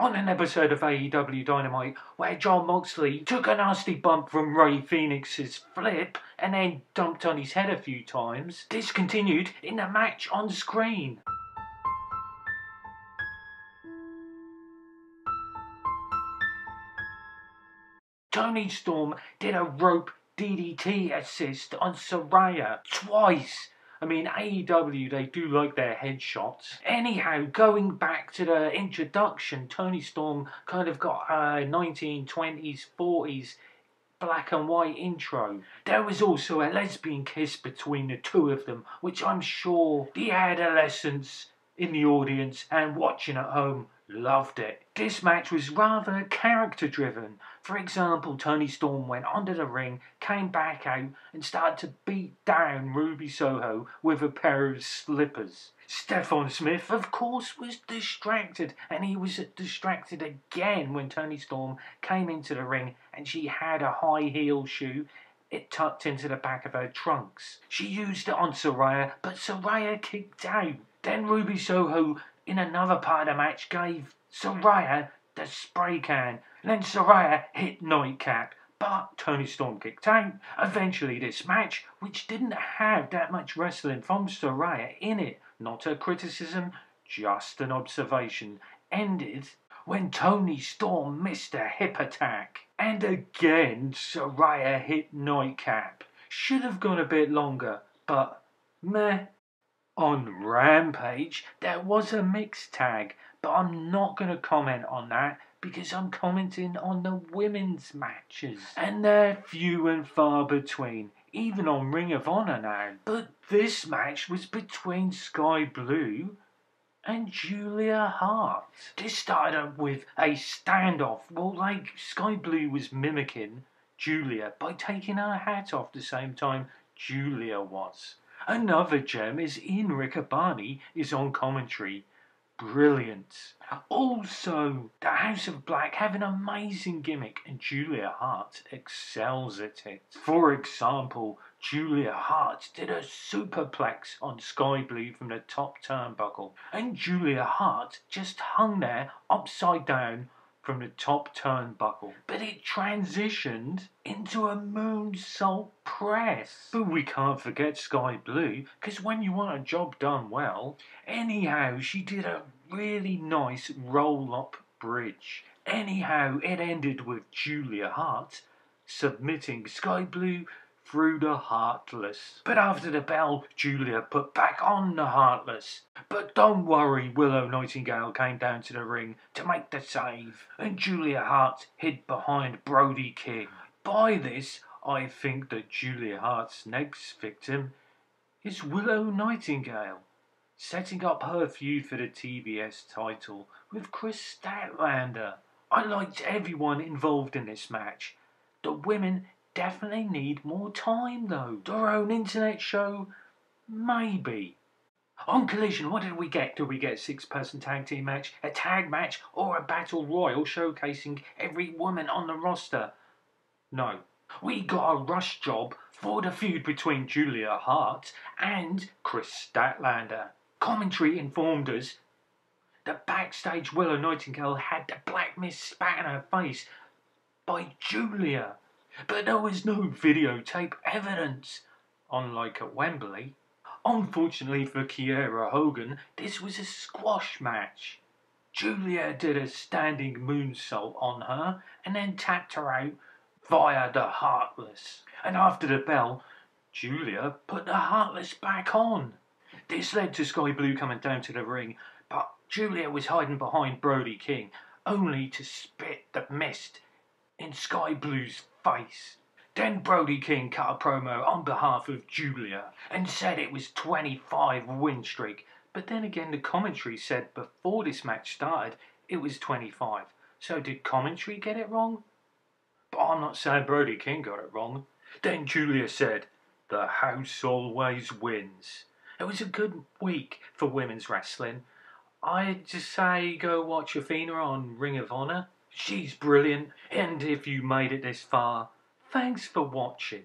On an episode of AEW Dynamite where Jon Moxley took a nasty bump from Rey Fenix's flip and then dumped on his head a few times, this continued in the match on screen. Toni Storm did a rope DDT assist on Saraya twice. I mean, AEW, they do like their headshots. Anyhow, going back to the introduction, Toni Storm kind of got a 1920s, 40s black and white intro. There was also a lesbian kiss between the two of them, which I'm sure the adolescents in the audience and watching at home loved it. This match was rather character driven. For example, Toni Storm went under the ring, came back out and started to beat down Ruby Soho with a pair of slippers. Stephon Smith, of course, was distracted, and he was distracted again when Toni Storm came into the ring and she had a high heel shoe. It tucked into the back of her trunks. She used it on Saraya, but Saraya kicked out. Then Ruby Soho, in another part of the match, gave Saraya the spray can. And then Saraya hit Nightcap, but Toni Storm kicked out. Eventually this match, which didn't have that much wrestling from Saraya in it, not a criticism, just an observation, ended when Toni Storm missed a hip attack. And again Saraya hit Nightcap. Should have gone a bit longer, but meh. On Rampage, there was a mixed tag, but I'm not going to comment on that because I'm commenting on the women's matches. And they're few and far between, even on Ring of Honor now. But this match was between Sky Blue and Julia Hart. This started up with a standoff. Well, like Sky Blue was mimicking Julia by taking her hat off the same time Julia was. Another gem is Ian Riccaboni is on commentary. Brilliant. Also, the House of Black have an amazing gimmick and Julia Hart excels at it. For example, Julia Hart did a superplex on Sky Blue from the top turnbuckle, and Julia Hart just hung there upside down from the top turnbuckle, but it transitioned into a moonsault press. But we can't forget Sky Blue, because when you want a job done well, anyhow, she did a really nice roll-up bridge. Anyhow, it ended with Julia Hart submitting Sky Blue through the Heartless. But after the bell, Julia put back on the Heartless. But don't worry, Willow Nightingale came down to the ring to make the save, and Julia Hart hid behind Brody King. By this, I think that Julia Hart's next victim is Willow Nightingale, setting up her feud for the TBS title with Chris Statlander. I liked everyone involved in this match. The women definitely need more time though. Their own internet show? Maybe. On Collision, what did we get? Did we get a 6-person tag team match, a tag match, or a battle royal showcasing every woman on the roster? No. We got a rush job for the feud between Julia Hart and Chris Statlander. Commentary informed us that backstage Willow Nightingale had the black mist spat in her face by Julia. But there was no videotape evidence, unlike at Wembley. Unfortunately for Kiera Hogan, this was a squash match. Julia did a standing moonsault on her and then tapped her out via the Heartless. And after the bell, Julia put the Heartless back on. This led to Sky Blue coming down to the ring, but Julia was hiding behind Brody King, only to spit the mist in Sky Blue's face. Then Brody King cut a promo on behalf of Julia and said it was 25 win streak. But then again, the commentary said before this match started it was 25. So did commentary get it wrong? But I'm not saying Brody King got it wrong. Then Julia said, "The house always wins." It was a good week for women's wrestling. I'd just say go watch Athena on Ring of Honor. She's brilliant, and if you made it this far, thanks for watching.